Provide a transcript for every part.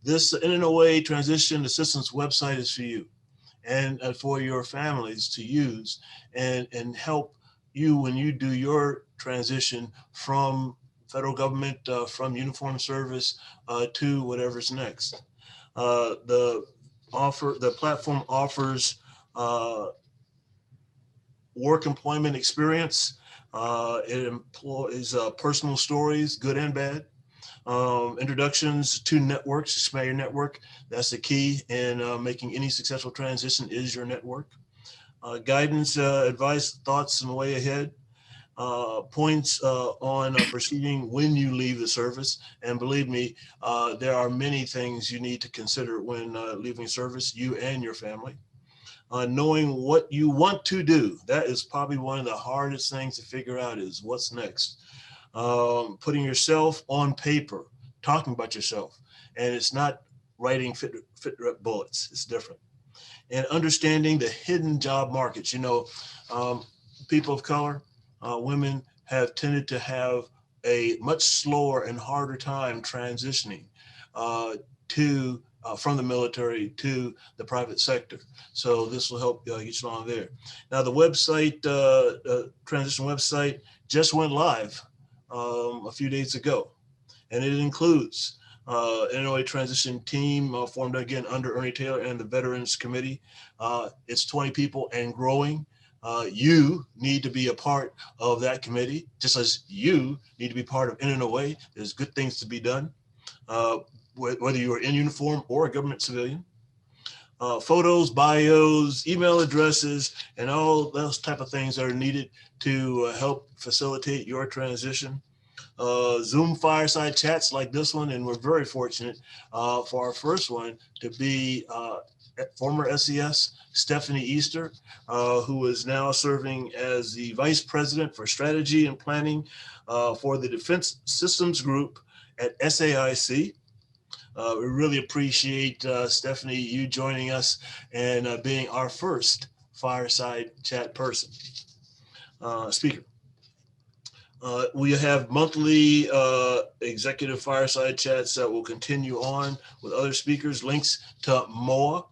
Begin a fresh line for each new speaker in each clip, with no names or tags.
This NNOA Transition Assistance website is for you and for your families to use and help you when you do your transition from federal government, from uniform service to whatever's next. The platform offers work employment experience. It employs personal stories, good and bad. Introductions to networks, expand your network. That's the key in making any successful transition is your network. Guidance, advice, thoughts, and way ahead. Points on proceeding when you leave the service. And believe me, there are many things you need to consider when leaving service, you and your family. Knowing what you want to do. That is probably one of the hardest things to figure out is what's next. Putting yourself on paper, talking about yourself. And it's not writing fit bullets, it's different. And understanding the hidden job markets. People of color, women have tended to have a much slower and harder time transitioning to from the military to the private sector. So this will help get you along there. Now the website, transition website just went live a few days ago, and it includes NOA transition team formed again under Ernie Taylor and the Veterans Committee. It's 20 people and growing. You need to be a part of that committee, just as you need to be part of NNOA. There's good things to be done, whether you are in uniform or a government civilian. Photos, bios, email addresses, and all those type of things that are needed to help facilitate your transition. Zoom fireside chats like this one, and we're very fortunate for our first one to be former SES Steffanie Easter, who is now serving as the Vice President for Strategy and Planning for the Defense Systems Group at SAIC. We really appreciate, Steffanie, you joining us and being our first fireside chat person, speaker. We have monthly executive fireside chats that will continue on with other speakers, links to MOA.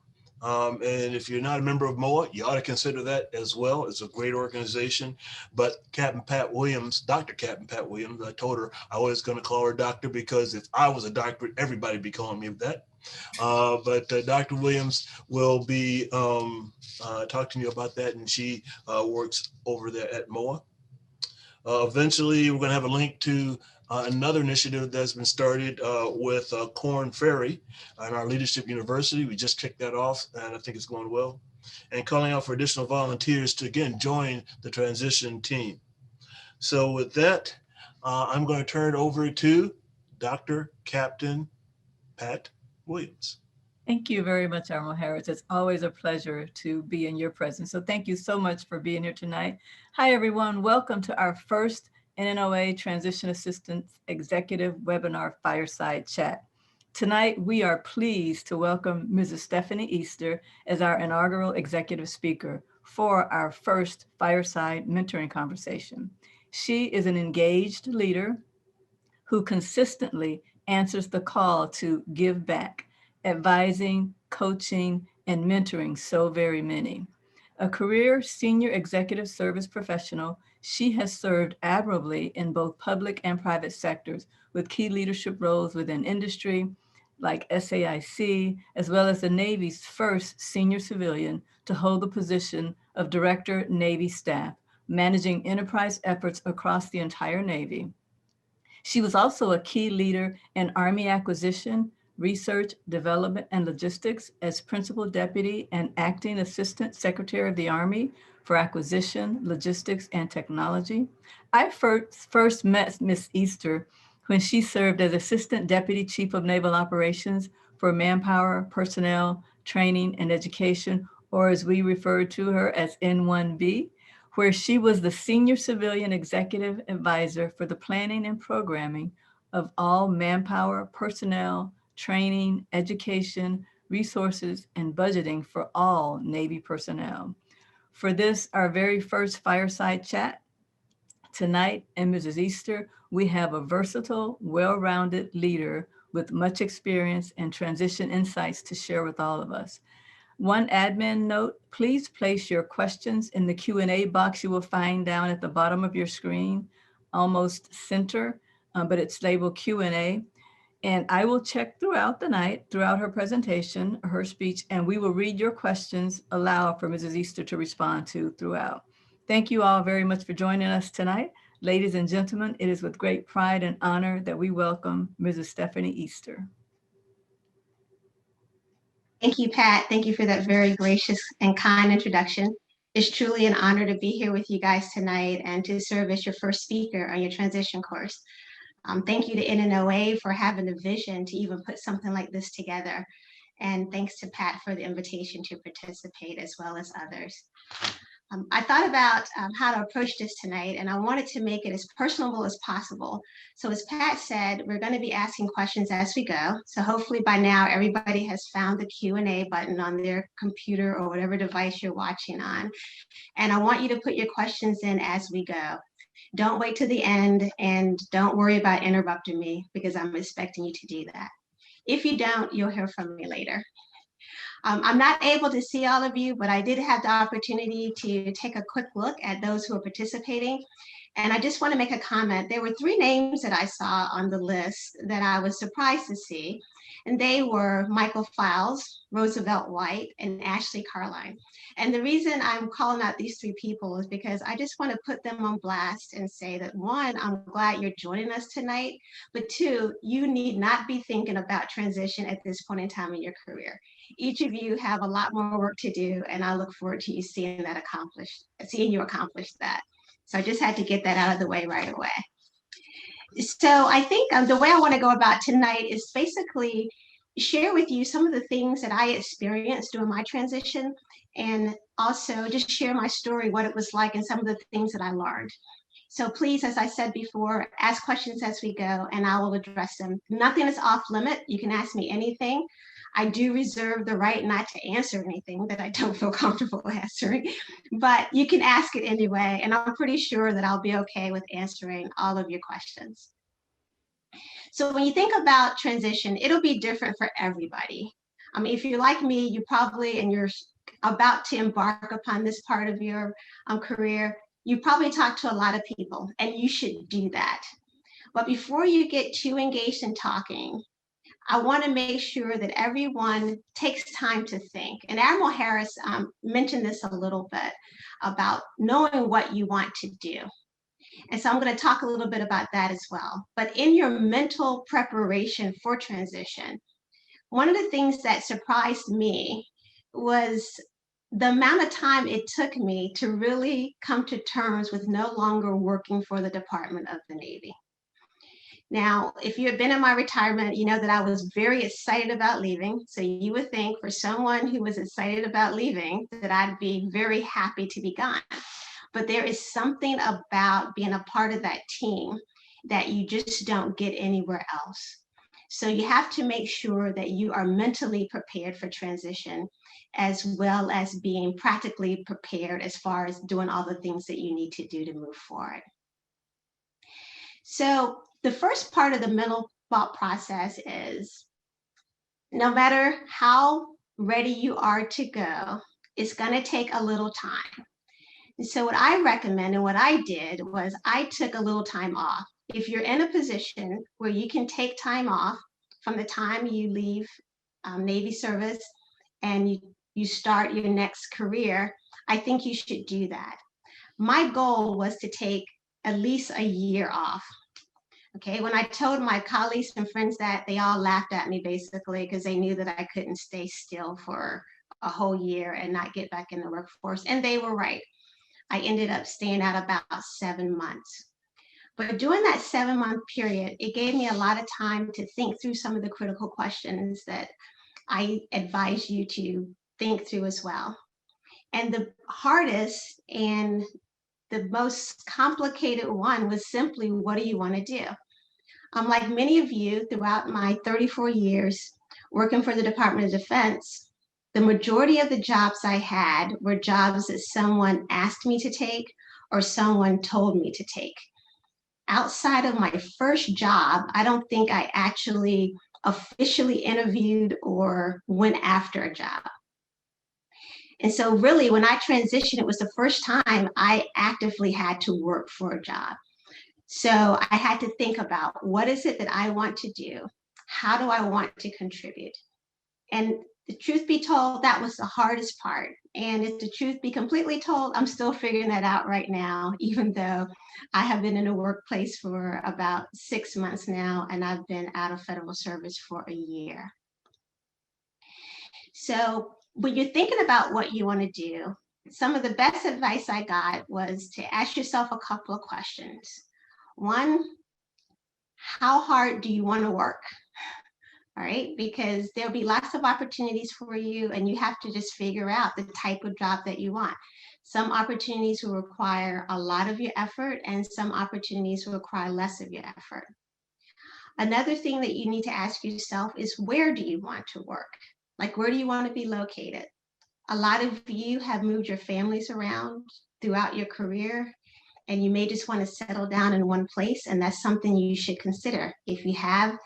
And if you're not a member of MOA, you ought to consider that as well. It's a great organization. But Captain Pat Williams, Dr. Captain Pat Williams, I told her I was going to call her doctor because if I was a doctor, everybody would be calling me that. But Dr. Williams will be talking to you about that, and she works over there at MOA. Eventually, we're going to have a link to another initiative that's been started with Korn Ferry and our Leadership University. We just kicked that off, and I think it's going well. And calling out for additional volunteers to, again, join the transition team. So with that, I'm going to turn it over to Dr. Captain Pat Williams.
Thank you very much, Admiral Harris. It's always a pleasure to be in your presence. So thank you so much for being here tonight. Hi, everyone. Welcome to our first NNOA Transition Assistance Executive Webinar Fireside Chat. Tonight, we are pleased to welcome Mrs. Steffanie Easter as our inaugural executive speaker for our first Fireside Mentoring Conversation. She is an engaged leader who consistently answers the call to give back, advising, coaching, and mentoring so very many. A career senior executive service professional, she has served admirably in both public and private sectors with key leadership roles within industry like SAIC, as well as the Navy's first senior civilian to hold the position of Director Navy Staff, managing enterprise efforts across the entire Navy. She was also a key leader in Army acquisition, research, development, and logistics as Principal Deputy and Acting Assistant Secretary of the Army for Acquisition, Logistics, and Technology. I first met Ms. Easter when she served as Assistant Deputy Chief of Naval Operations for Manpower, Personnel, Training, and Education, or as we refer to her as N1B, where she was the Senior Civilian Executive Advisor for the planning and programming of all manpower, personnel, training, education, resources, and budgeting for all Navy personnel. For this, our very first fireside chat, tonight and Mrs. Easter, we have a versatile, well-rounded leader with much experience and transition insights to share with all of us. One admin note, please place your questions in the Q&A box you will find down at the bottom of your screen, almost center, but it's labeled Q&A. And I will check throughout the night, throughout her presentation, her speech, and we will read your questions aloud for Mrs. Easter to respond to throughout. Thank you all very much for joining us tonight. Ladies and gentlemen, it is with great pride and honor that we welcome Mrs. Steffanie Easter.
Thank you, Pat. Thank you for that very gracious and kind introduction. It's truly an honor to be here with you guys tonight and to serve as your first speaker on your transition course. Thank you to NNOA for having the vision to even put something like this together. And thanks to Pat for the invitation to participate, as well as others. I thought about how to approach this tonight, and I wanted to make it as personable as possible. So as Pat said, we're going to be asking questions as we go. So hopefully by now, everybody has found the Q&A button on their computer or whatever device you're watching on. And I want you to put your questions in as we go. Don't wait to the end, and don't worry about interrupting me, because I'm expecting you to do that. If you don't, you'll hear from me later. I'm not able to see all of you, but I did have the opportunity to take a quick look at those who are participating. And I just want to make a comment. There were 3 names that I saw on the list that I was surprised to see. And they were Michael Files, Roosevelt White, and Ashley Carline. And the reason I'm calling out these 3 people is because I just want to put them on blast and say that, 1, I'm glad you're joining us tonight, but 2, you need not be thinking about transition at this point in time in your career. Each of you have a lot more work to do, and I look forward to you seeing you accomplish that. So I just had to get that out of the way right away. So I think the way I want to go about tonight is basically share with you some of the things that I experienced during my transition, and also just share my story, what it was like, and some of the things that I learned. So please, as I said before, ask questions as we go, and I will address them. Nothing is off limit. You can ask me anything. I do reserve the right not to answer anything that I don't feel comfortable answering, but you can ask it anyway, and I'm pretty sure that I'll be okay with answering all of your questions. So when you think about transition, it'll be different for everybody. I mean, if you're like me, you probably, and you're about to embark upon this part of your career, you probably talk to a lot of people, and you should do that. But before you get too engaged in talking, I want to make sure that everyone takes time to think. And Admiral Harris mentioned this a little bit about knowing what you want to do. And so I'm going to talk a little bit about that as well. But in your mental preparation for transition, one of the things that surprised me was the amount of time it took me to really come to terms with no longer working for the Department of the Navy. Now, if you have been in my retirement, you know that I was very excited about leaving. So you would think for someone who was excited about leaving that I'd be very happy to be gone. But there is something about being a part of that team that you just don't get anywhere else. So you have to make sure that you are mentally prepared for transition, as well as being practically prepared as far as doing all the things that you need to do to move forward. So the first part of the mental thought process is, no matter how ready you are to go, it's going to take a little time. And so what I recommend and what I did was I took a little time off. If you're in a position where you can take time off from the time you leave Navy service and you start your next career, I think you should do that. My goal was to take at least a year off. Okay, when I told my colleagues and friends that, they all laughed at me basically because they knew that I couldn't stay still for a whole year and not get back in the workforce. And they were right. I ended up staying out about 7 months. But during that 7-month period, it gave me a lot of time to think through some of the critical questions that I advise you to think through as well. And the hardest and the most complicated one was simply, what do you want to do? Like many of you, throughout my 34 years working for the Department of Defense, the majority of the jobs I had were jobs that someone asked me to take or someone told me to take. Outside of my first job, I don't think I actually officially interviewed or went after a job. And so really when I transitioned, it was the first time I actively had to work for a job. So I had to think about, what is it that I want to do? How do I want to contribute? And the truth be told, that was the hardest part. And if the truth be completely told, I'm still figuring that out right now, even though I have been in a workplace for about 6 months now, and I've been out of federal service for a year. So when you're thinking about what you want to do, some of the best advice I got was to ask yourself a couple of questions. One, how hard do you want to work? All right, because there'll be lots of opportunities for you, and you have to just figure out the type of job that you want. Some opportunities will require a lot of your effort, and some opportunities will require less of your effort. Another thing that you need to ask yourself is, where do you want to work? Like, where do you want to be located? A lot of you have moved your families around throughout your career, and you may just want to settle down in one place, and that's something you should consider. If you have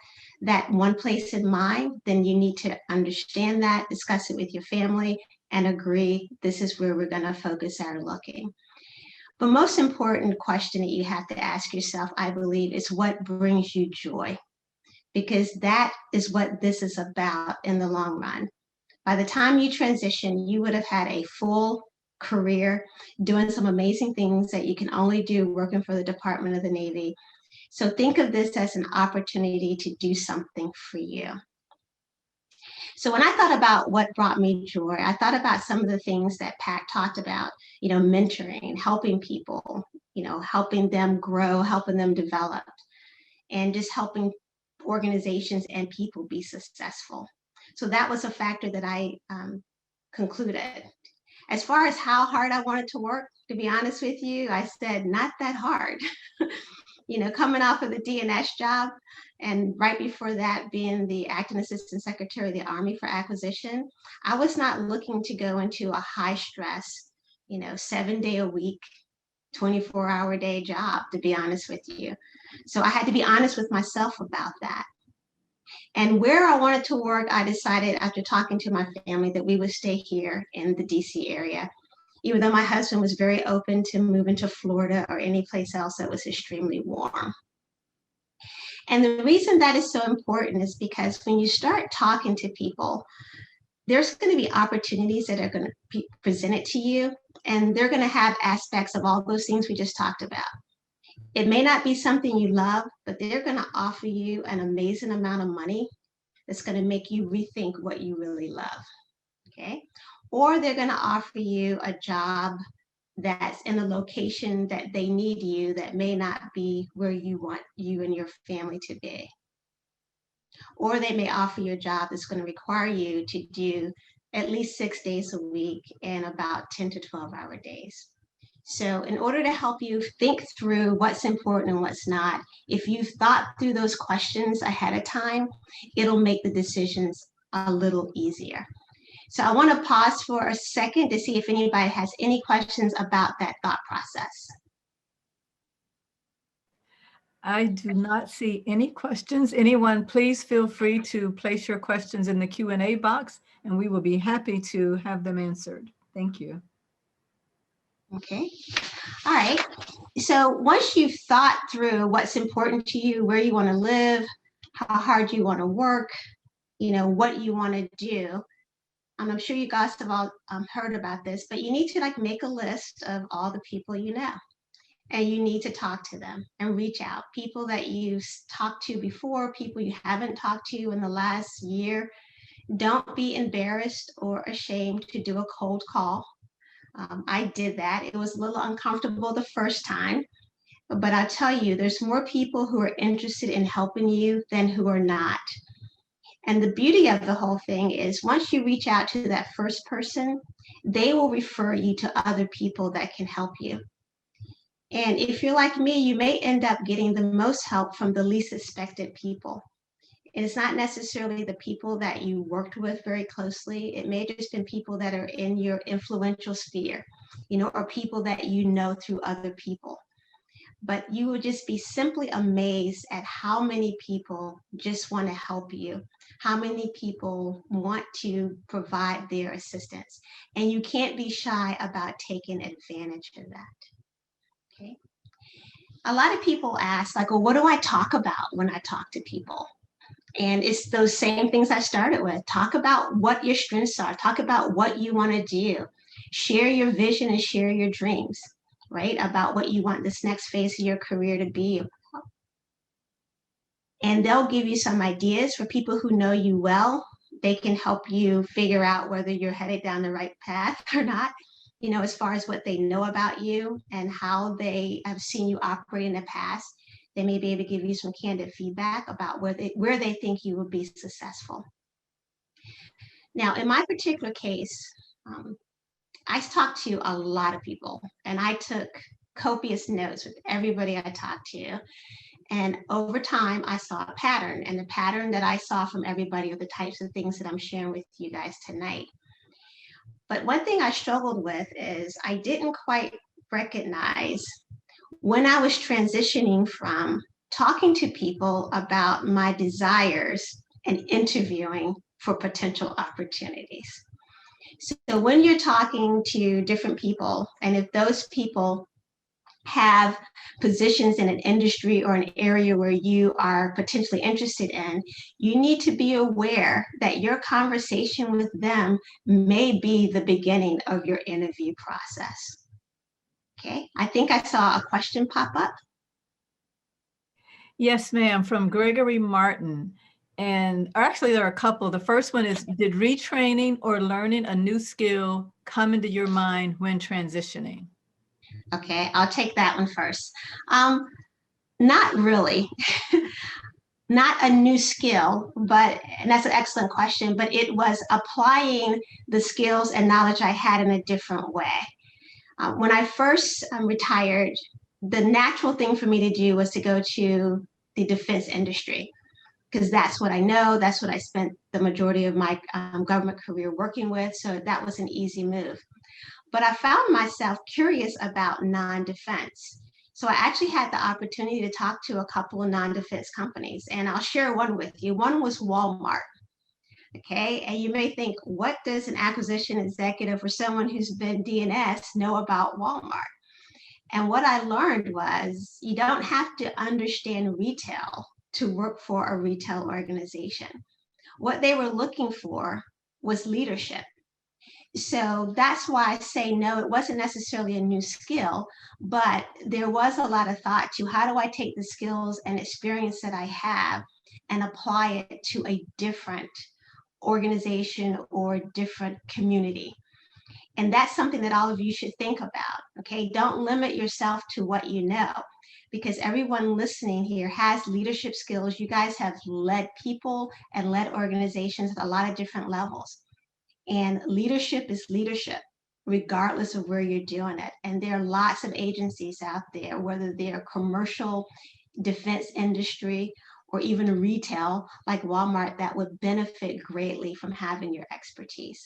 that one place in mind, then you need to understand that, discuss it with your family, and agree this is where we're going to focus our looking. The most important question that you have to ask yourself, I believe, is what brings you joy? Because that is what this is about in the long run. By the time you transition, you would have had a full career doing some amazing things that you can only do working for the Department of the Navy. So think of this as an opportunity to do something for you. So when I thought about what brought me joy, I thought about some of the things that Pat talked about, mentoring, helping people, helping them grow, helping them develop, and just helping organizations and people be successful. So that was a factor that I concluded. As far as how hard I wanted to work, to be honest with you, I said, not that hard. Coming off of the DNS job, and right before that being the acting assistant secretary of the Army for acquisition, I was not looking to go into a high stress, 7-day-a-week, 24-hour-a-day job, to be honest with you. So I had to be honest with myself about that. And where I wanted to work, I decided after talking to my family that we would stay here in the DC area, even though my husband was very open to moving to Florida or any place else that was extremely warm. And the reason that is so important is because when you start talking to people, there's going to be opportunities that are going to be presented to you, and they're going to have aspects of all those things we just talked about. It may not be something you love, but they're going to offer you an amazing amount of money that's going to make you rethink what you really love, okay? Or they're going to offer you a job that's in a location that they need you that may not be where you want you and your family to be. Or they may offer you a job that's going to require you to do at least 6 days a week and about 10 to 12-hour days. So in order to help you think through what's important and what's not, if you've thought through those questions ahead of time, it'll make the decisions a little easier. So I want to pause for a second to see if anybody has any questions about that thought process.
I do not see any questions. Anyone, please feel free to place your questions in the Q&A box, and we will be happy to have them answered. Thank you.
Okay. All right. So once you've thought through what's important to you, where you want to live, how hard you want to work, what you want to do, I'm sure you guys have all heard about this, but you need to make a list of all the people you know, and you need to talk to them and reach out. People that you've talked to before, people you haven't talked to in the last year. Don't be embarrassed or ashamed to do a cold call. I did that. It was a little uncomfortable the first time, but I'll tell you, there's more people who are interested in helping you than who are not. And the beauty of the whole thing is once you reach out to that first person, they will refer you to other people that can help you. And if you're like me, you may end up getting the most help from the least expected people. And it's not necessarily the people that you worked with very closely. It may just been people that are in your influential sphere, or people that you know through other people. but you would just be simply amazed at how many people just want to help you, how many people want to provide their assistance. And you can't be shy about taking advantage of that. Okay. A lot of people ask, like, well, what do I talk about when I talk to people? And it's those same things I started with. Talk about what your strengths are, talk about what you want to do, share your vision and share your dreams, right? About what you want this next phase of your career to be. And they'll give you some ideas for people who know you well. They can help you figure out whether you're headed down the right path or not, you know, as far as what they know about you and how they have seen you operate in the past. They may be able to give you some candid feedback about where they think you will be successful. Now, in my particular case, I talked to a lot of people and I took copious notes with everybody I talked to. And over time, I saw a pattern, and the pattern that I saw from everybody are the types of things that I'm sharing with you guys tonight. But one thing I struggled with is I didn't quite recognize when I was transitioning from talking to people about my desires and interviewing for potential opportunities. So when you're talking to different people, and if those people have positions in an industry or an area where you are potentially interested in, you need to be aware that your conversation with them may be the beginning of your interview process. Okay, I think I saw a question pop up.
Yes, ma'am, from Gregory Martin. And actually, there are a couple. The first one is, did retraining or learning a new skill come into your mind when transitioning?
Okay, I'll take that one first. Not really. Not a new skill, but, and that's an excellent question, but it was applying the skills and knowledge I had in a different way. When I first retired, the natural thing for me to do was to go to the defense industry, because that's what I know, that's what I spent the majority of my government career working with, so that was an easy move. But I found myself curious about non-defense. So I actually had the opportunity to talk to a couple of non-defense companies, and I'll share one with you. One was Walmart. Okay, and you may think, what does an acquisition executive or someone who's been DNS know about Walmart? And what I learned was you don't have to understand retail to work for a retail organization. What they were looking for was leadership. So that's why I say no, it wasn't necessarily a new skill, but there was a lot of thought to how do I take the skills and experience that I have and apply it to a different organization or different community. And that's something that all of you should think about. Okay, don't limit yourself to what you know, because everyone listening here has leadership skills. You guys have led people and led organizations at a lot of different levels. And leadership is leadership, regardless of where you're doing it. And there are lots of agencies out there, whether they're commercial, defense industry, or even retail like Walmart, that would benefit greatly from having your expertise.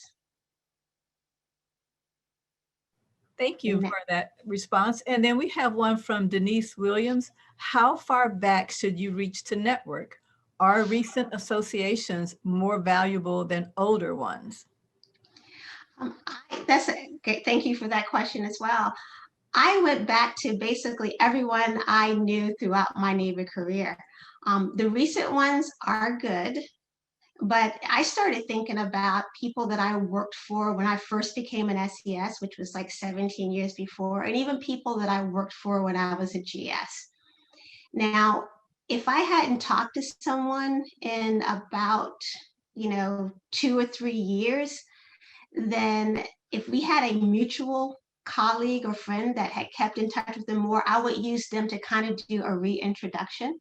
Thank you for that response. And then we have one from Denise Williams. How far back should you reach to network? Are recent associations more valuable than older ones?
That's great. Thank you for that question as well. I went back to basically everyone I knew throughout my Navy career. The recent ones are good, but I started thinking about people that I worked for when I first became an SES, which was like 17 years before, and even people that I worked for when I was a GS. Now, if I hadn't talked to someone in about, 2 or 3 years, then if we had a mutual colleague or friend that had kept in touch with them more, I would use them to kind of do a reintroduction.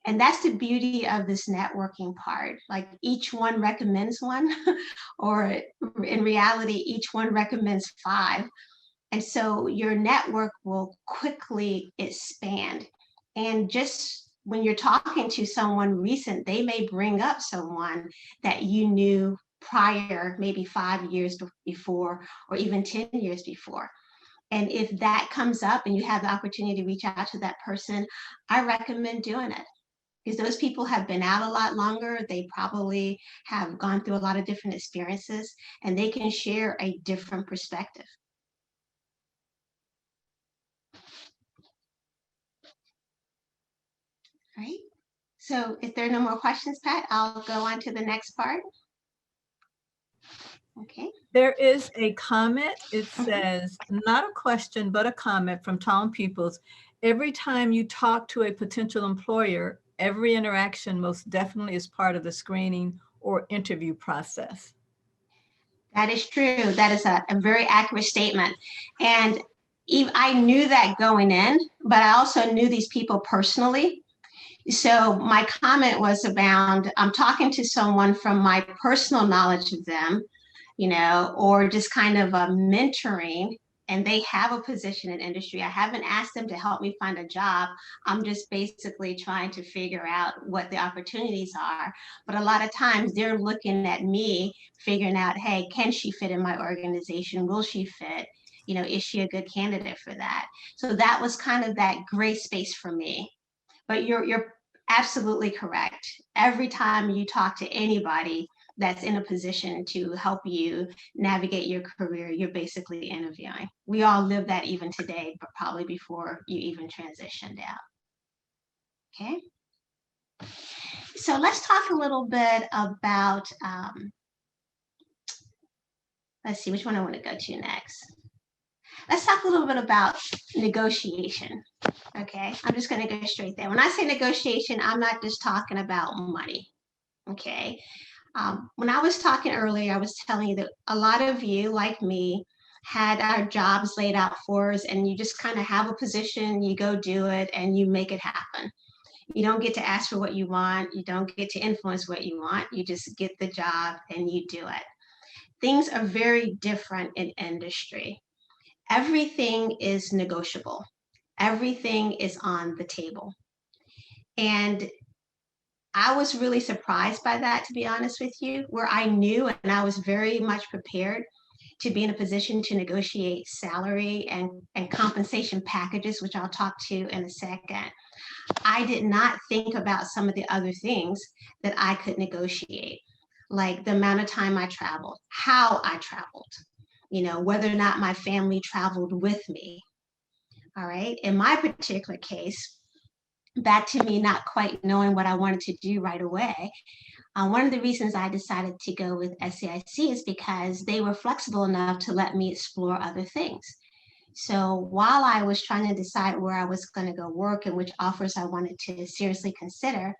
And that's the beauty of this networking part. Like each one recommends one, or in reality, each one recommends 5. And so your network will quickly expand. And just when you're talking to someone recent, they may bring up someone that you knew prior, maybe 5 years before, or even 10 years before. And if that comes up and you have the opportunity to reach out to that person, I recommend doing it, because those people have been out a lot longer. They probably have gone through a lot of different experiences, and they can share a different perspective. All right. So if there are no more questions, Pat, I'll go on to the next part. Okay.
There is a comment. It says, not a question, but a comment from Tom Peoples. Every time you talk to a potential employer, every interaction most definitely is part of the screening or interview process.
That is true. That is a very accurate statement. And I knew that going in, but I also knew these people personally. So my comment was around, I'm talking to someone from my personal knowledge of them, or just kind of a mentoring, and they have a position in industry. I haven't asked them to help me find a job. I'm just basically trying to figure out what the opportunities are. But a lot of times they're looking at me, figuring out, hey, can she fit in my organization? Will she fit? Is she a good candidate for that? So that was kind of that gray space for me. But you're absolutely correct. Every time you talk to anybody that's in a position to help you navigate your career, you're basically interviewing. We all live that even today, but probably before you even transitioned out. Okay. So let's talk a little bit about, let's see which one I want to go to next. Let's talk a little bit about negotiation. Okay, I'm just going to go straight there. When I say negotiation, I'm not just talking about money. Okay. When I was talking earlier, I was telling you that a lot of you, like me, had our jobs laid out for us, and you just kind of have a position, you go do it, and you make it happen. You don't get to ask for what you want. You don't get to influence what you want. You just get the job and you do it. Things are very different in industry. Everything is negotiable. Everything is on the table. And I was really surprised by that, to be honest with you, where I knew and I was very much prepared to be in a position to negotiate salary and compensation packages, which I'll talk to in a second. I did not think about some of the other things that I could negotiate, like the amount of time I traveled, how I traveled, whether or not my family traveled with me. All right. In my particular case, back to me not quite knowing what I wanted to do right away. One of the reasons I decided to go with SAIC is because they were flexible enough to let me explore other things. So while I was trying to decide where I was going to go work and which offers I wanted to seriously consider,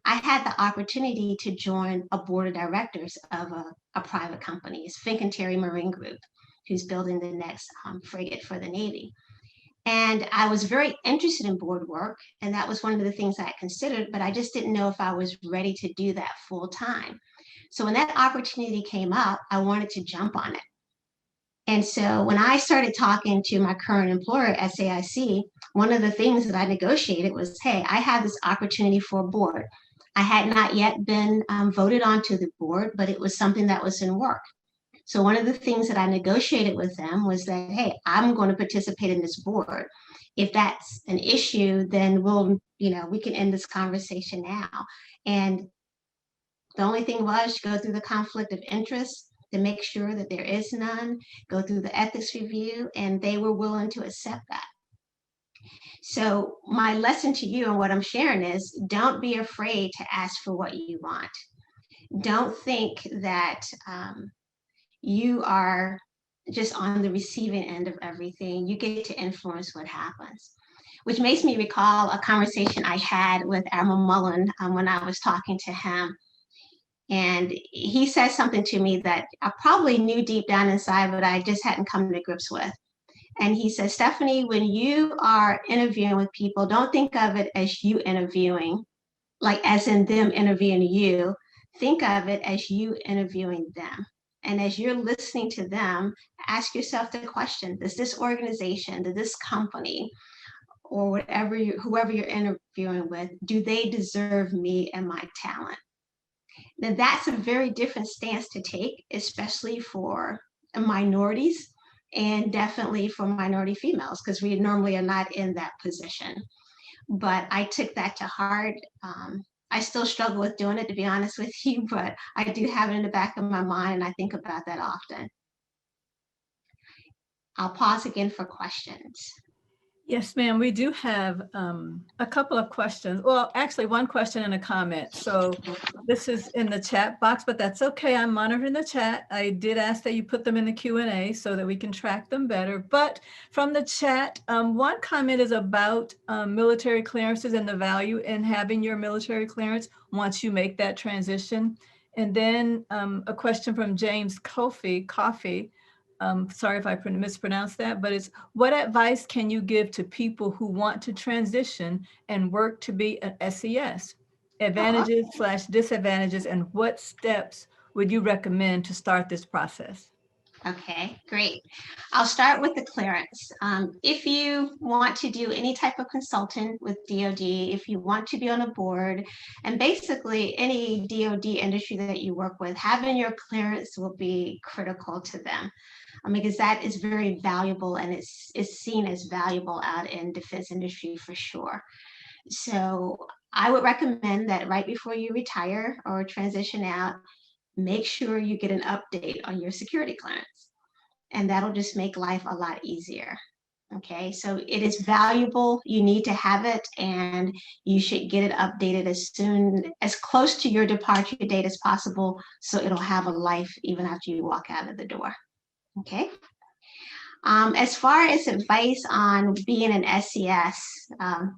I had the opportunity to join a board of directors of a private company. It's Fincantieri Marine Group, who's building the next frigate for the Navy. And I was very interested in board work, and that was one of the things I considered, but I just didn't know if I was ready to do that full time. So when that opportunity came up, I wanted to jump on it. And so when I started talking to my current employer, SAIC, one of the things that I negotiated was, hey, I have this opportunity for a board. I had not yet been voted onto the board, but it was something that was in work. So one of the things that I negotiated with them was that, hey, I'm going to participate in this board. If that's an issue, then we can end this conversation now. And the only thing was to go through the conflict of interest to make sure that there is none, go through the ethics review, and they were willing to accept that. So my lesson to you and what I'm sharing is, don't be afraid to ask for what you want. Don't think that you are just on the receiving end of everything. You get to influence what happens, which makes me recall a conversation I had with Admiral Mullen when I was talking to him. And he said something to me that I probably knew deep down inside, but I just hadn't come to grips with. And he said, Steffanie, when you are interviewing with people, don't think of it as you interviewing, like as in them interviewing you. Think of it as you interviewing them. And as you're listening to them, ask yourself the question, does this organization, does this company, or whoever you're interviewing with, do they deserve me and my talent? Now that's a very different stance to take, especially for minorities and definitely for minority females, because we normally are not in that position. But I took that to heart. I still struggle with doing it, to be honest with you, but I do have it in the back of my mind, and I think about that often. I'll pause again for questions.
Yes, ma'am. We do have a couple of questions. Well, actually, one question and a comment. So this is in the chat box, but that's okay. I'm monitoring the chat. I did ask that you put them in the Q&A so that we can track them better. But from the chat, one comment is about military clearances and the value in having your military clearance once you make that transition. And then a question from James Coffey. Sorry if I mispronounced that, but it's, what advice can you give to people who want to transition and work to be an SES? Advantages/disadvantages, and what steps would you recommend to start this process?
Okay, great. I'll start with the clearance. If you want to do any type of consultant with DoD, if you want to be on a board, and basically any DoD industry that you work with, having your clearance will be critical to them. Because that is very valuable, and it's seen as valuable out in defense industry for sure. So I would recommend that right before you retire or transition out, make sure you get an update on your security clearance. And that'll just make life a lot easier. Okay, so it is valuable. You need to have it, and you should get it updated as close to your departure date as possible, so it'll have a life even after you walk out of the door. Okay. As far as advice on being an SES,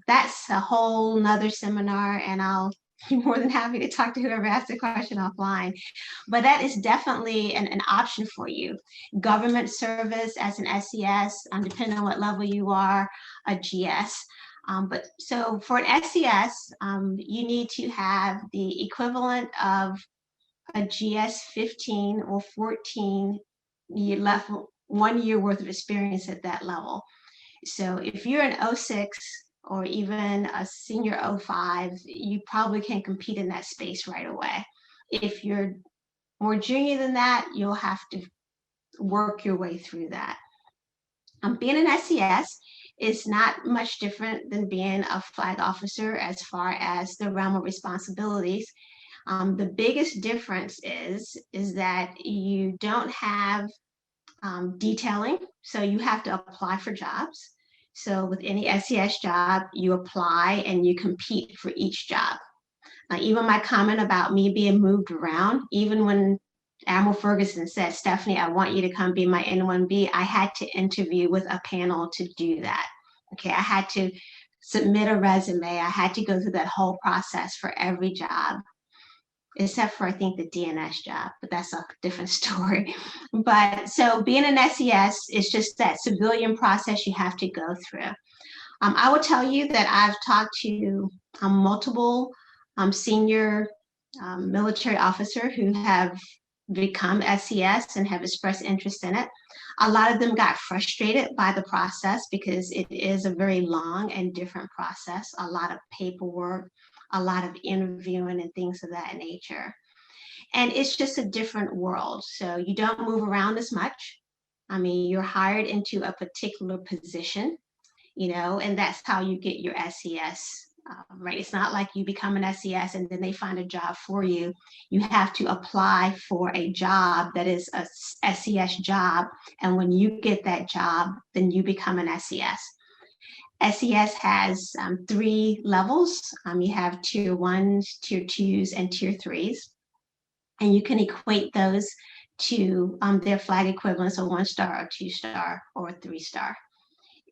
that's a whole nother seminar, and I'll be more than happy to talk to whoever asked the question offline. But that is definitely an option for you. Government service as an SES, depending on what level you are, a GS. But so for an SES, you need to have the equivalent of a GS 15 or 14 year level, 1 year worth of experience at that level. So if you're an 06 or even a senior 05, you probably can't compete in that space right away. If you're more junior than that, you'll have to work your way through that. Being an SES is not much different than being a flag officer as far as the realm of responsibilities. The biggest difference is that you don't have detailing, so you have to apply for jobs. So with any SES job, you apply and you compete for each job. Even my comment about me being moved around, even when Admiral Ferguson said, Steffanie, I want you to come be my N1B, I had to interview with a panel to do that. Okay, I had to submit a resume. I had to go through that whole process for every job, except for I think the DNS job, but that's a different story. But so being an SES is just that civilian process you have to go through. I will tell you that I've talked to multiple senior military officers who have become SES and have expressed interest in it. A lot of them got frustrated by the process because it is a very long and different process, a lot of paperwork, a lot of interviewing and things of that nature. And it's just a different world. So you don't move around as much. I mean, you're hired into a particular position, and that's how you get your SES, right? It's not like you become an SES and then they find a job for you. You have to apply for a job that is a SES job. And when you get that job, then you become an SES. SES has 3 levels. You have tier 1s, tier 2s, and tier 3s. And you can equate those to their flag equivalents, a 1-star, a 2-star, or a 3-star.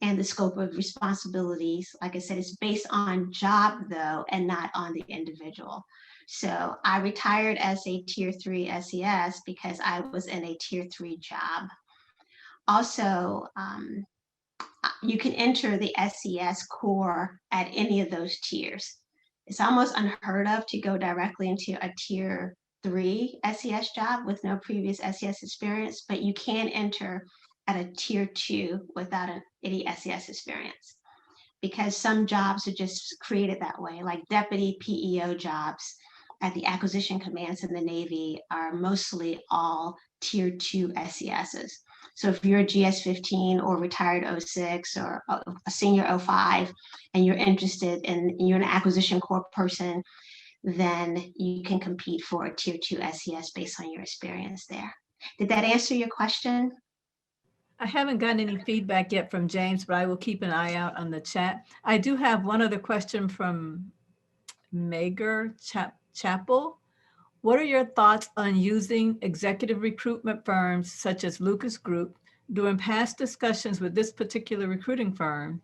And the scope of responsibilities, like I said, is based on job though, and not on the individual. So I retired as a tier 3 SES because I was in a tier 3 job. Also, you can enter the SES core at any of those tiers. It's almost unheard of to go directly into a tier 3 SES job with no previous SES experience, but you can enter at a tier 2 without any SES experience, because some jobs are just created that way, like deputy PEO jobs. at the acquisition commands in the Navy are mostly all tier 2 SESs. So if you're a GS-15 or retired 06 or a senior 05 and you're interested in, you're an acquisition corps person, then you can compete for a tier 2 SES based on your experience there. Did that answer your question?
I haven't gotten any feedback yet from James, but I will keep an eye out on the chat. I do have one other question from Mager Chapel. What are your thoughts on using executive recruitment firms such as Lucas Group? During past discussions with this particular recruiting firm,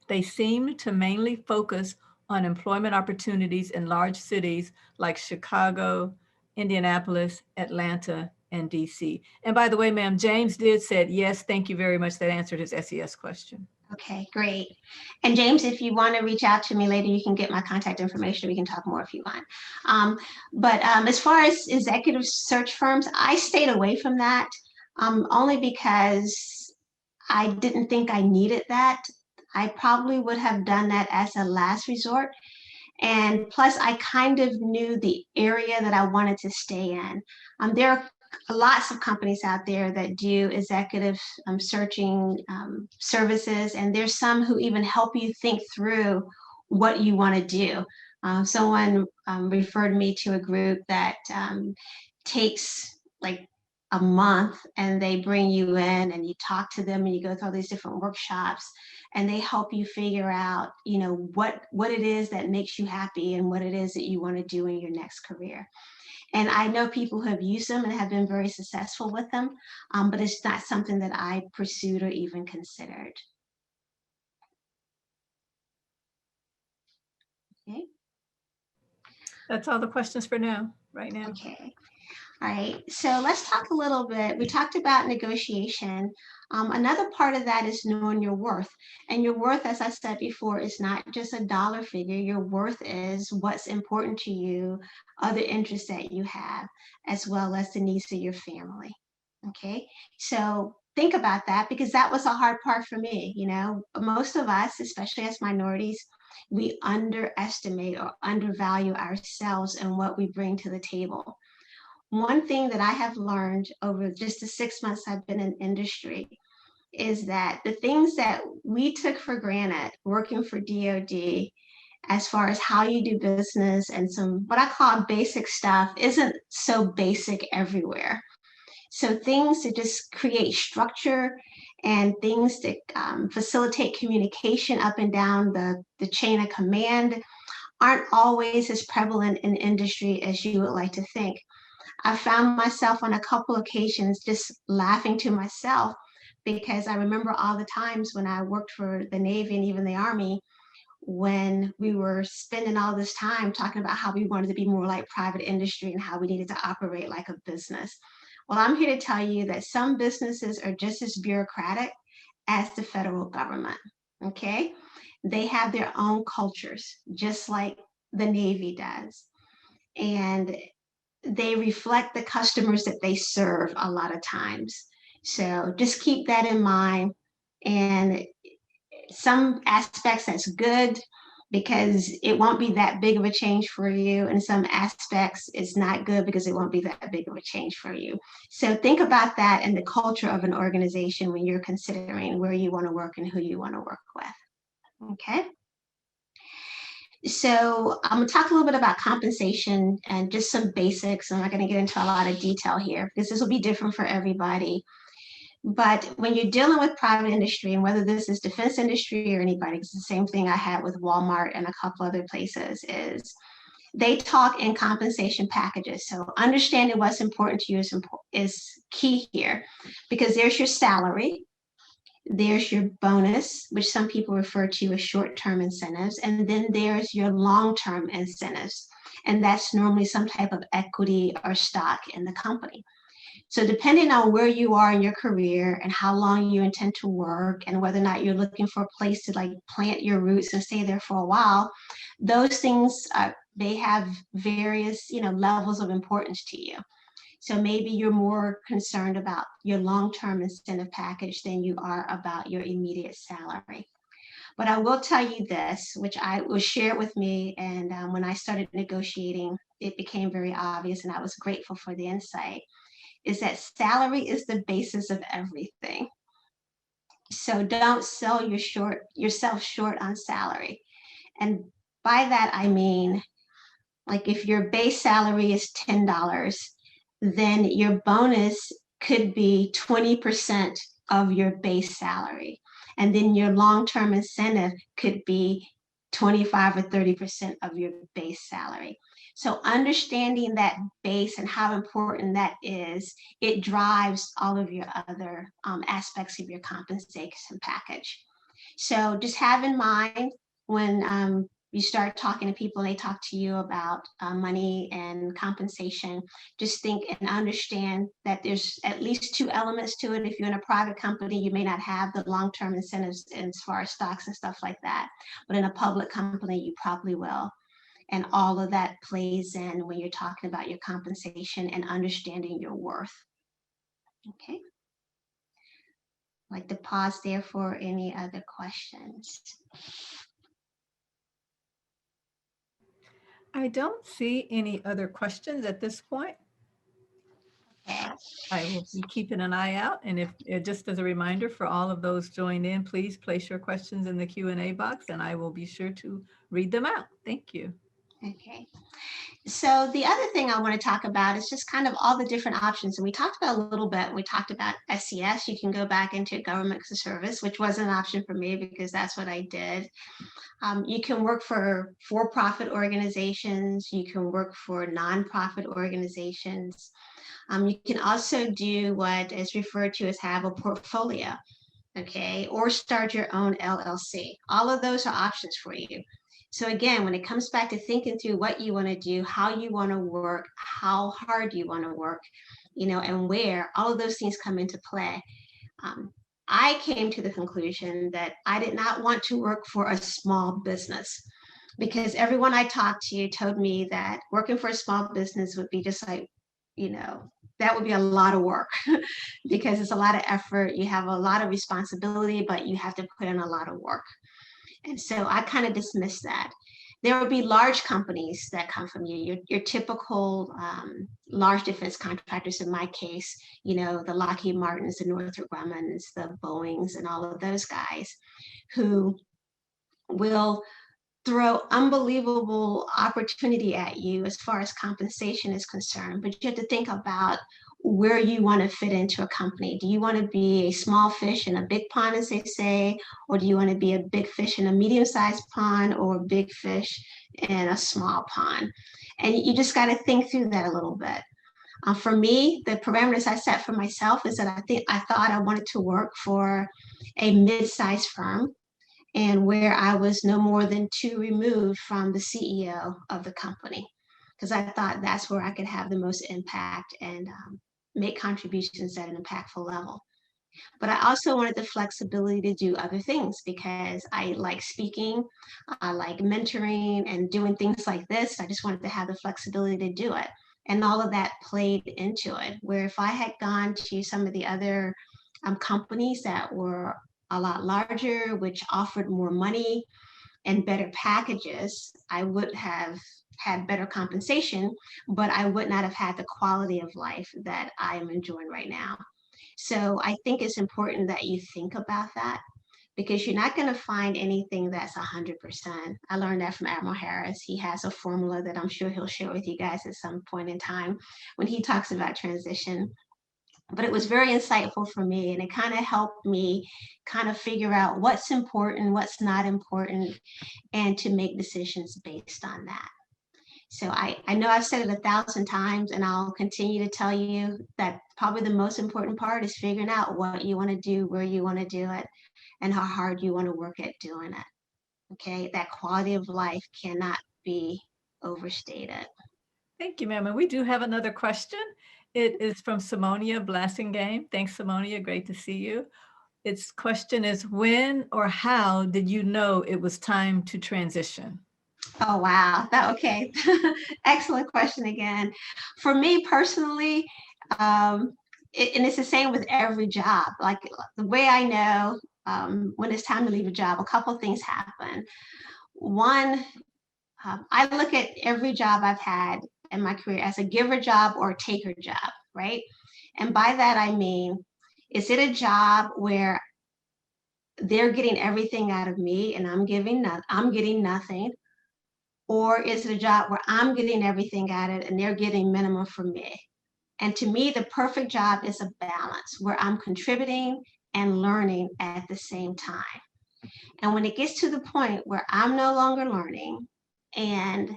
they seem to mainly focus on employment opportunities in large cities like Chicago, Indianapolis, Atlanta, and DC. And by the way, ma'am, James did said, yes, thank you very much. That answered his SES question.
Okay, great. And James, if you want to reach out to me later, you can get my contact information. We can talk more if you want. But as far as executive search firms, I stayed away from that only because I didn't think I needed that. I probably would have done that as a last resort. And plus, I kind of knew the area that I wanted to stay in. There are lots of companies out there that do executive searching services, and there's some who even help you think through what you want to do. Someone referred me to a group that takes like a month, and they bring you in and you talk to them and you go through all these different workshops, and they help you figure out, you know, what it is that makes you happy and what it is that you want to do in your next career. And I know people who have used them and have been very successful with them, but it's not something that I pursued or even considered. Okay.
That's all the questions for now, right now.
Okay. All right, so let's talk a little bit. We talked about negotiation. Another part of that is knowing your worth. And your worth, as I said before, is not just a dollar figure. Your worth is what's important to you, other interests that you have, as well as the needs of your family. Okay, so think about that, because that was a hard part for me. You know, most of us, especially as minorities, we underestimate or undervalue ourselves and what we bring to the table. One thing that I have learned over just the 6 months I've been in industry is that the things that we took for granted working for DoD, as far as how you do business and some what I call basic stuff, isn't so basic everywhere. So things to just create structure and things to facilitate communication up and down the chain of command aren't always as prevalent in industry as you would like to think. I found myself on a couple occasions just laughing to myself, because I remember all the times when I worked for the Navy and even the Army, when we were spending all this time talking about how we wanted to be more like private industry and how we needed to operate like a business. Well, I'm here to tell you that some businesses are just as bureaucratic as the federal government, okay? They have their own cultures, just like the Navy does. And they reflect the customers that they serve a lot of times. So just keep that in mind. And some aspects that's good, because it won't be that big of a change for you. And some aspects it's not good because it won't be that big of a change for you. So think about that and the culture of an organization when you're considering where you want to work and who you want to work with. Okay. So I'm going to talk a little bit about compensation and just some basics. I'm not going to get into a lot of detail here because this will be different for everybody. But when you're dealing with private industry, and whether this is defense industry or anybody, it's the same thing I had with Walmart and a couple other places, is they talk in compensation packages. So understanding what's important to you is key here, because there's your salary, there's your bonus, which some people refer to as short-term incentives, and then there's your long-term incentives. And that's normally some type of equity or stock in the company. So depending on where you are in your career and how long you intend to work and whether or not you're looking for a place to like plant your roots and stay there for a while, those things, they have various, levels of importance to you. So maybe you're more concerned about your long-term incentive package than you are about your immediate salary. But I will tell you this, which I was shared with me, and when I started negotiating, it became very obvious, and I was grateful for the insight, is that salary is the basis of everything. So don't sell yourself short on salary. And by that, I mean, like if your base salary is $10, then your bonus could be 20% of your base salary. And then your long-term incentive could be 25 or 30% of your base salary. So understanding that base and how important that is, it drives all of your other aspects of your compensation package. So just have in mind when you start talking to people and they talk to you about money and compensation, just think and understand that there's at least two elements to it. If you're in a private company, you may not have the long-term incentives as far as stocks and stuff like that, but in a public company, you probably will. And all of that plays in when you're talking about your compensation and understanding your worth. Okay. I'd like to pause there for any other questions.
I don't see any other questions at this point.
Okay.
I will be keeping an eye out. And if just as a reminder for all of those joined in, please place your questions in the Q&A box and I will be sure to read them out. Thank you.
Okay. So the other thing I want to talk about is just kind of all the different options. And we talked about a little bit, we talked about SCS. You can go back into government service, which was an option for me because that's what I did. You can work for-profit organizations. You can work for nonprofit organizations. You can also do what is referred to as have a portfolio, okay, or start your own LLC. All of those are options for you. So again, when it comes back to thinking through what you want to do, how you want to work, how hard you want to work, and where, all of those things come into play. I came to the conclusion that I did not want to work for a small business because everyone I talked to told me that working for a small business would be just like, that would be a lot of work because it's a lot of effort. You have a lot of responsibility, but you have to put in a lot of work. And so I kind of dismissed that. There will be large companies that come from you, your typical large defense contractors, in my case, the Lockheed Martins, the Northrop Grummons, the Boeings, and all of those guys who will throw unbelievable opportunity at you as far as compensation is concerned, but you have to think about where you want to fit into a company. Do you want to be a small fish in a big pond, as they say, or do you want to be a big fish in a medium-sized pond or a big fish in a small pond? And you just got to think through that a little bit. For me, the parameters I set for myself is that I thought I wanted to work for a mid-sized firm and where I was no more than 2 removed from the CEO of the company, because I thought that's where I could have the most impact and make contributions at an impactful level. But I also wanted the flexibility to do other things because I like speaking, I like mentoring and doing things like this. I just wanted to have the flexibility to do it. And all of that played into it, where if I had gone to some of the other companies that were a lot larger, which offered more money and better packages, I would have had better compensation, but I would not have had the quality of life that I am enjoying right now. So I think it's important that you think about that because you're not going to find anything that's 100%. I learned that from Admiral Harris. He has a formula that I'm sure he'll share with you guys at some point in time when he talks about transition. But it was very insightful for me, and it kind of helped me kind of figure out what's important, what's not important, and to make decisions based on that. So I know I've said it 1,000 times, and I'll continue to tell you that probably the most important part is figuring out what you want to do, where you want to do it, and how hard you want to work at doing it. Okay, that quality of life cannot be overstated.
Thank you, ma'am. And we do have another question. It is from Simonia Blassingame. Thanks, Simonia. Great to see you. Its question is, when or how did you know it was time to transition?
Oh, wow. Okay. Excellent question again. For me personally, and it's the same with every job. Like the way I know when it's time to leave a job, a couple things happen. One, I look at every job I've had in my career as a giver job or a taker job, right? And by that, I mean, is it a job where they're getting everything out of me and I'm getting nothing? Or is it a job where I'm getting everything out of it and they're getting minimum from me? And to me, the perfect job is a balance where I'm contributing and learning at the same time. And when it gets to the point where I'm no longer learning and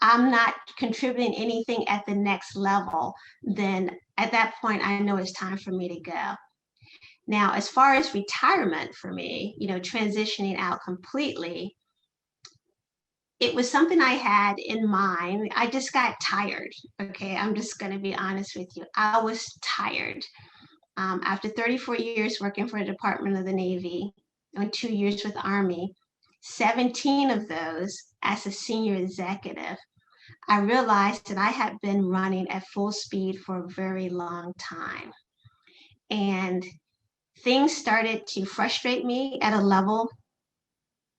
I'm not contributing anything at the next level, then at that point, I know it's time for me to go. Now, as far as retirement for me, transitioning out completely, it was something I had in mind. I just got tired. Okay, I'm just going to be honest with you. I was tired. After 34 years working for the Department of the Navy and 2 years with the Army, 17 of those as a senior executive, I realized that I had been running at full speed for a very long time. And things started to frustrate me at a level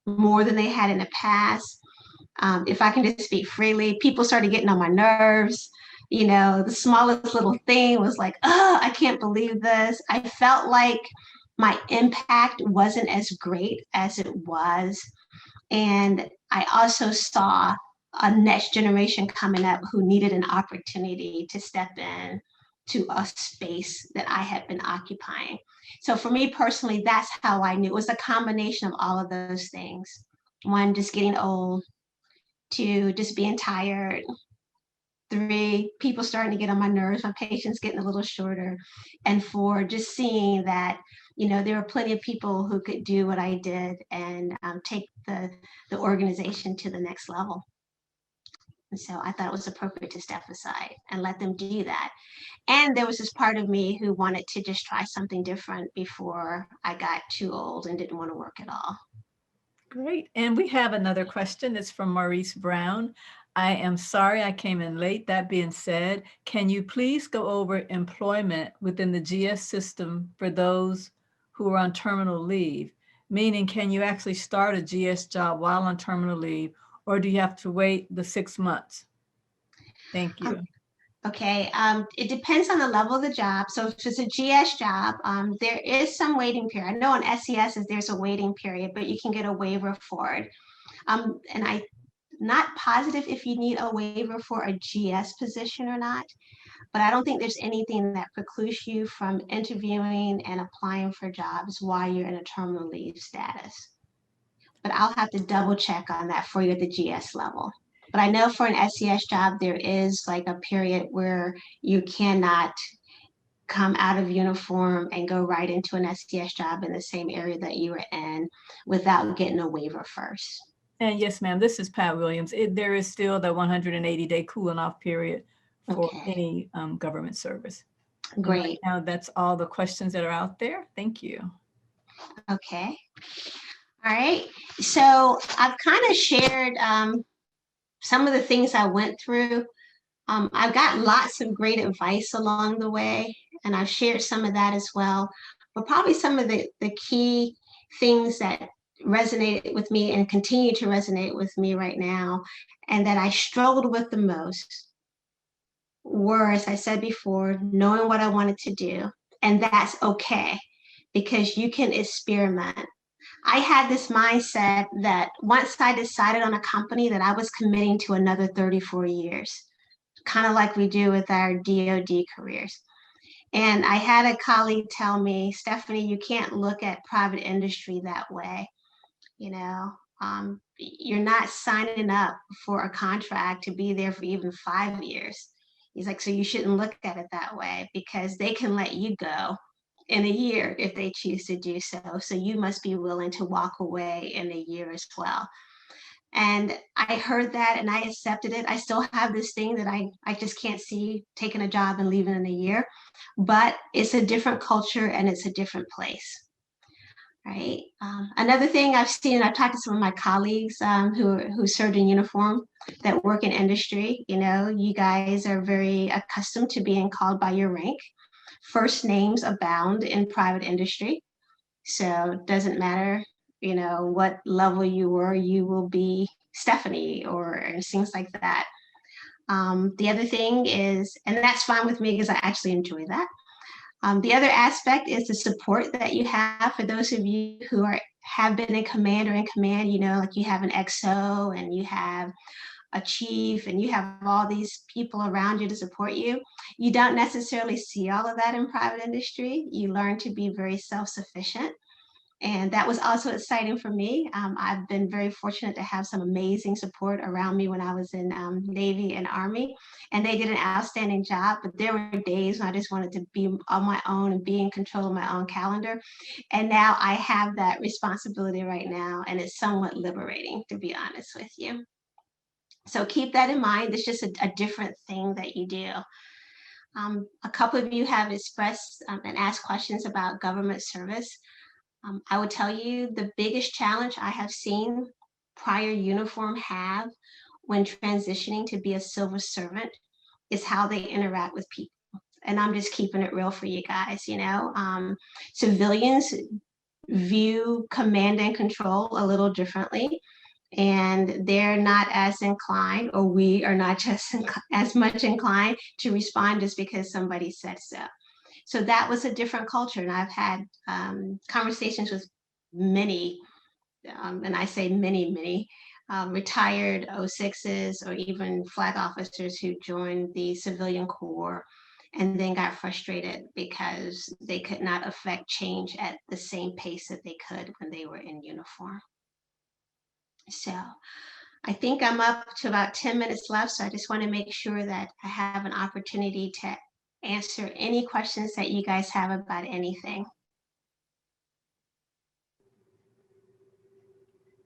more than they had in the past. If I can just speak freely, people started getting on my nerves. The smallest little thing was like, oh, I can't believe this. I felt like my impact wasn't as great as it was. And I also saw a next generation coming up who needed an opportunity to step in to a space that I had been occupying. So for me personally, that's how I knew. It was a combination of all of those things. One, just getting old. Two, just being tired. Three, people starting to get on my nerves, my patience getting a little shorter. And four, just seeing that, there were plenty of people who could do what I did and take the organization to the next level. And so I thought it was appropriate to step aside and let them do that. And there was this part of me who wanted to just try something different before I got too old and didn't want to work at all.
Great. And we have another question. It's from Maurice Brown. I am sorry I came in late. That being said, can you please go over employment within the GS system for those who are on terminal leave? Meaning, can you actually start a GS job while on terminal leave, or do you have to wait the 6 months? Thank you.
Okay, it depends on the level of the job. So if it's a GS job, there is some waiting period. I know on SES there's a waiting period, but you can get a waiver for it. And I'm not positive if you need a waiver for a GS position or not, but I don't think there's anything that precludes you from interviewing and applying for jobs while you're in a terminal leave status. But I'll have to double check on that for you at the GS level. But I know for an SES job, there is like a period where you cannot come out of uniform and go right into an SES job in the same area that you were in without getting a waiver first.
And yes, ma'am, this is Pat Williams. There is still the 180-day cooling off period for any government service.
Great.
Right now, that's all the questions that are out there. Thank you.
Okay. All right. So I've kind of shared some of the things I went through. I've got lots of great advice along the way, and I've shared some of that as well. But probably some of the key things that resonated with me and continue to resonate with me right now, and that I struggled with the most were, as I said before, knowing what I wanted to do. And that's okay, because you can experiment. I had this mindset that once I decided on a company that I was committing to another 34 years, kind of like we do with our DoD careers. And I had a colleague tell me, Steffanie, you can't look at private industry that way. You're not signing up for a contract to be there for even 5 years. He's like, so you shouldn't look at it that way, because they can let you go in a year if they choose to do so. So you must be willing to walk away in a year as well. And I heard that and I accepted it. I still have this thing that I just can't see taking a job and leaving in a year, but it's a different culture and it's a different place. Right. Another thing I've seen, I've talked to some of my colleagues who served in uniform that work in industry. You guys are very accustomed to being called by your rank. First names abound in private industry. So it doesn't matter, what level you were, you will be Steffanie or things like that. The other thing is, and that's fine with me because I actually enjoy that. The other aspect is the support that you have for those of you who have been in command or in command, like you have an XO and you have a chief and you have all these people around you to support you. You don't necessarily see all of that in private industry. You learn to be very self-sufficient. And that was also exciting for me. I've been very fortunate to have some amazing support around me when I was in Navy and Army, and they did an outstanding job. But there were days when I just wanted to be on my own and be in control of my own calendar. And now I have that responsibility right now, and it's somewhat liberating, to be honest with you. So keep that in mind. It's just a different thing that you do. A couple of you have expressed and asked questions about government service. I would tell you the biggest challenge I have seen prior uniform have when transitioning to be a civil servant is how they interact with people. And I'm just keeping it real for you guys, Civilians view command and control a little differently, and they're not as inclined, or we are not just as much inclined to respond just because somebody said so. So that was a different culture. And I've had conversations with many, and I say many, retired 06s or even flag officers who joined the civilian corps and then got frustrated because they could not affect change at the same pace that they could when they were in uniform. So I think I'm up to about 10 minutes left. So I just want to make sure that I have an opportunity to answer any questions that you guys have about anything.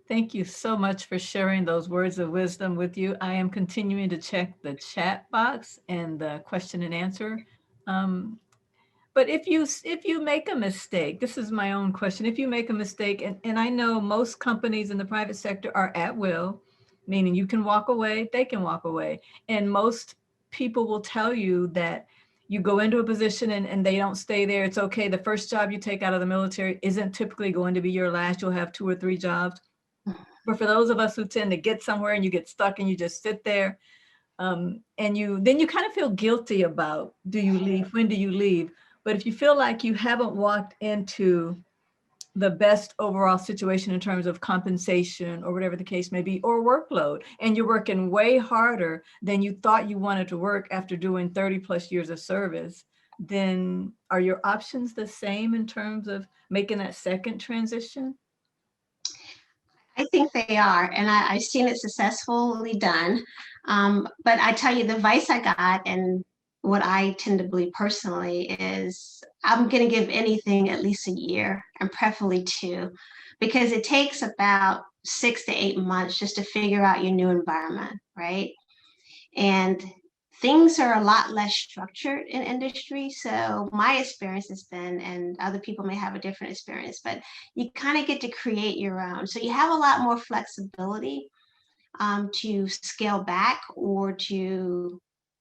Thank you so much for sharing those words of wisdom with you. I am continuing to check the chat box and the question and answer. But if you make a mistake, this is my own question. If you make a mistake, and I know most companies in the private sector are at will, meaning you can walk away, they can walk away. And most people will tell you that you go into a position and they don't stay there. It's okay. The first job you take out of the military isn't typically going to be your last. You'll have 2 or 3 jobs. But for those of us who tend to get somewhere and you get stuck and you just sit there, and then you kind of feel guilty about, do you leave? When do you leave? But if you feel like you haven't walked into the best overall situation in terms of compensation or whatever the case may be, or workload, and you're working way harder than you thought you wanted to work after doing 30 plus years of service, then are your options the same in terms of making that second transition?
I think they are, and I've seen it successfully done. But I tell you, the advice I got and what I tend to believe personally is I'm going to give anything at least a year, and preferably 2, because it takes about 6 to 8 months just to figure out your new environment, right? And things are a lot less structured in industry. So my experience has been, and other people may have a different experience, but you kind of get to create your own. So you have a lot more flexibility to scale back or to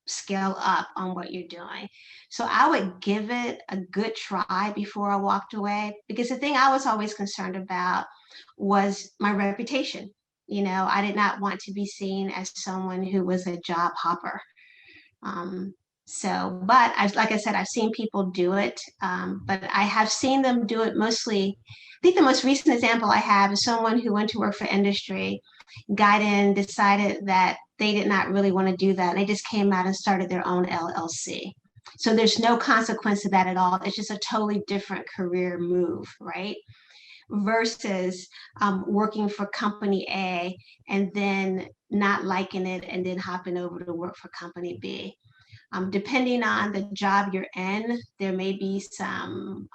scale up on what you're doing. So I would give it a good try before I walked away, because the thing I was always concerned about was my reputation. I did not want to be seen as someone who was a job hopper. But like I said, I've seen people do it, but I have seen them do it mostly. I think the most recent example I have is someone who went to work for industry, got in, decided that they did not really want to do that. And they just came out and started their own LLC. So there's no consequence to that at all. It's just a totally different career move, right? Versus working for company A and then not liking it and then hopping over to work for company B. Depending on the job you're in, there may be some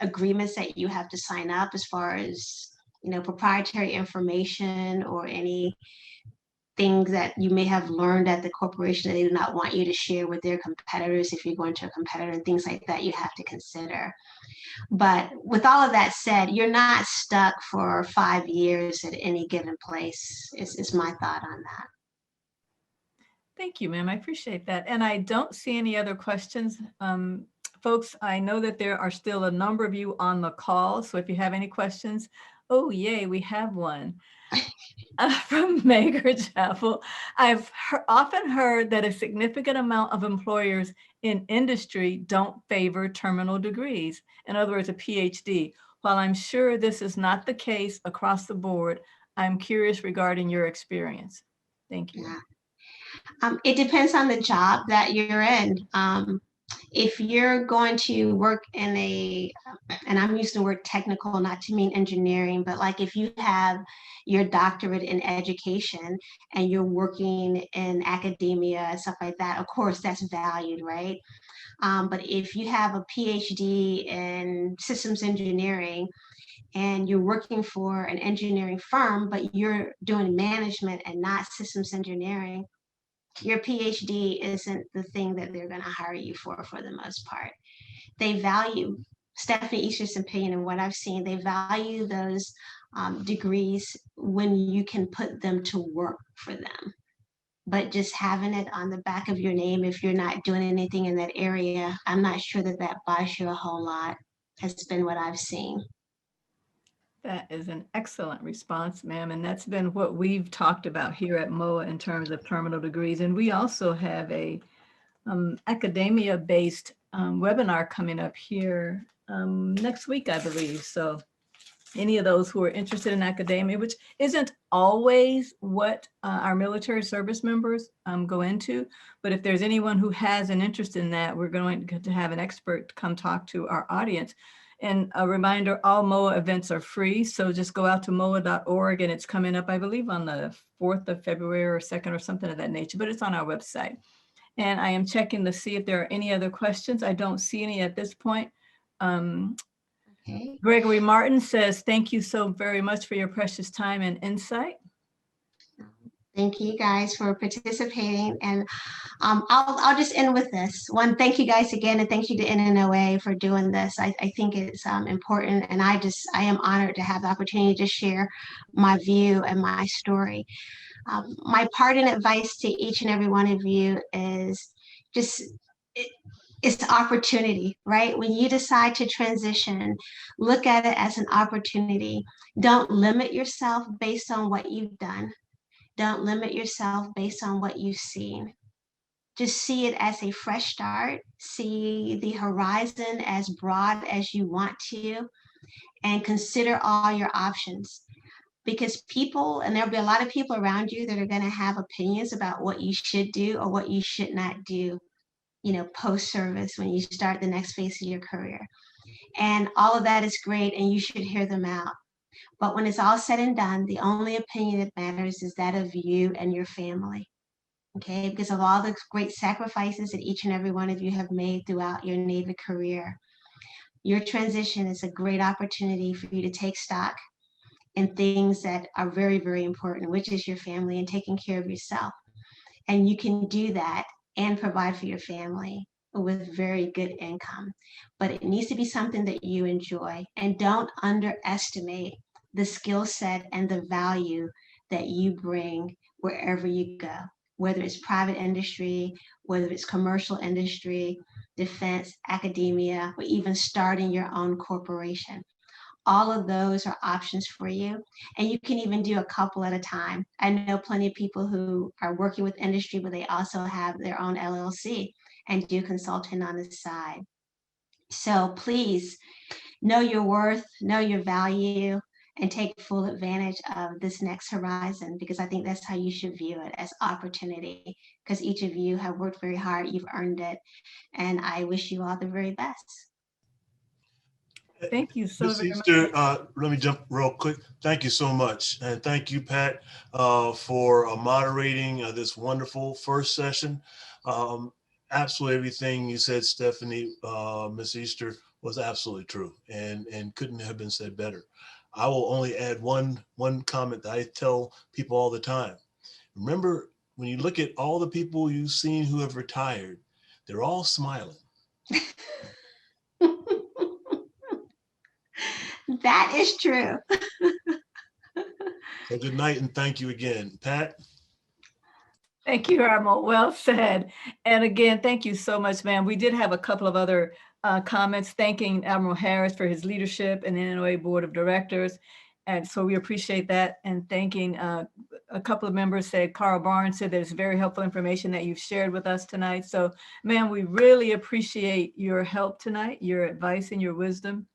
agreements that you have to sign up as far as proprietary information or any things that you may have learned at the corporation that they do not want you to share with their competitors if you're going to a competitor, and things like that you have to consider. But with all of that said, you're not stuck for 5 years at any given place, is my thought on that.
Thank you, ma'am. I appreciate that. And I don't see any other questions folks, I know that there are still a number of you on the call. So if you have any questions, oh, yay, we have one. From Maker Chapel. I've often heard that a significant amount of employers in industry don't favor terminal degrees, in other words, a PhD. While I'm sure this is not the case across the board, I'm curious regarding your experience. Thank you.
Yeah. It depends on the job that you're in. If you're going to work in and I'm using the word technical, not to mean engineering, but like if you have your doctorate in education and you're working in academia and stuff like that, of course that's valued, right? But if you have a PhD in systems engineering and you're working for an engineering firm, but you're doing management and not systems engineering, your PhD isn't the thing that they're going to hire you for the most part. They value, Steffanie Easter's opinion and what I've seen, they value those degrees when you can put them to work for them. But just having it on the back of your name, if you're not doing anything in that area, I'm not sure that that buys you a whole lot, has been what I've seen.
That is an excellent response, ma'am. And that's been what we've talked about here at MOA in terms of terminal degrees. And we also have a academia-based webinar coming up here next week, I believe. So any of those who are interested in academia, which isn't always what our military service members go into, but if there's anyone who has an interest in that, we're going to have an expert come talk to our audience. And a reminder, all MOA events are free. So just go out to moa.org and it's coming up, I believe, on the 4th of February or 2nd or something of that nature, but it's on our website. And I am checking to see if there are any other questions. I don't see any at this point.
Okay.
Gregory Martin says, thank you so very much for your precious time and insight.
Thank you guys for participating. And I'll just end with this. One, thank you guys again, and thank you to NNOA for doing this. I think it's important, and I am honored to have the opportunity to share my view and my story. My parting advice to each and every one of you is just, it's opportunity, right? When you decide to transition, look at it as an opportunity. Don't limit yourself based on what you've done. Don't limit yourself based on what you've seen. Just see it as a fresh start. See the horizon as broad as you want to, and consider all your options. Because people, and there'll be a lot of people around you that are going to have opinions about what you should do or what you should not do, post-service when you start the next phase of your career. And all of that is great, and you should hear them out. But when it's all said and done, the only opinion that matters is that of you and your family. Okay, because of all the great sacrifices that each and every one of you have made throughout your Navy career, your transition is a great opportunity for you to take stock in things that are very, very important, which is your family and taking care of yourself. And you can do that and provide for your family with very good income. But it needs to be something that you enjoy, and don't underestimate the skill set and the value that you bring wherever you go, whether it's private industry, whether it's commercial industry, defense, academia, or even starting your own corporation. All of those are options for you. And you can even do a couple at a time. I know plenty of people who are working with industry, but they also have their own LLC and do consulting on the side. So please know your worth, know your value, and take full advantage of this next horizon, because I think that's how you should view it, as opportunity, because each of you have worked very hard, you've earned it, and I wish you all the very best.
Thank you so
Ms.
very much.
Easter, let me jump real quick. Thank you so much. And thank you, Pat, for moderating this wonderful first session. Absolutely everything you said, Steffanie, Ms. Easter, was absolutely true and couldn't have been said better. I will only add one comment that I tell people all the time. Remember, when you look at all the people you've seen who have retired, they're all smiling.
That is true.
So good night and thank you again. Pat?
Thank you, Irma. Well said. And again, thank you so much, ma'am. We did have a couple of other comments thanking Admiral Harris for his leadership and the NNOA Board of Directors. And so we appreciate that, and thanking a couple of members said, Carl Barnes said that it's very helpful information that you've shared with us tonight. So ma'am, we really appreciate your help tonight, your advice and your wisdom.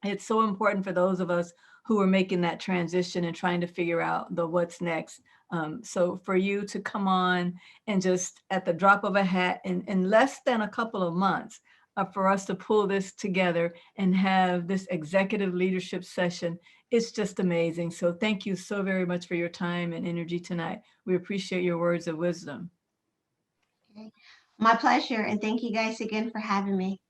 It's so important for those of us who are making that transition and trying to figure out the what's next. So for you to come on and just at the drop of a hat in less than a couple of months, for us to pull this together and have this executive leadership session, it's just amazing. So thank you so very much for your time and energy tonight. We appreciate your words of wisdom.
My pleasure. And thank you guys again for having me.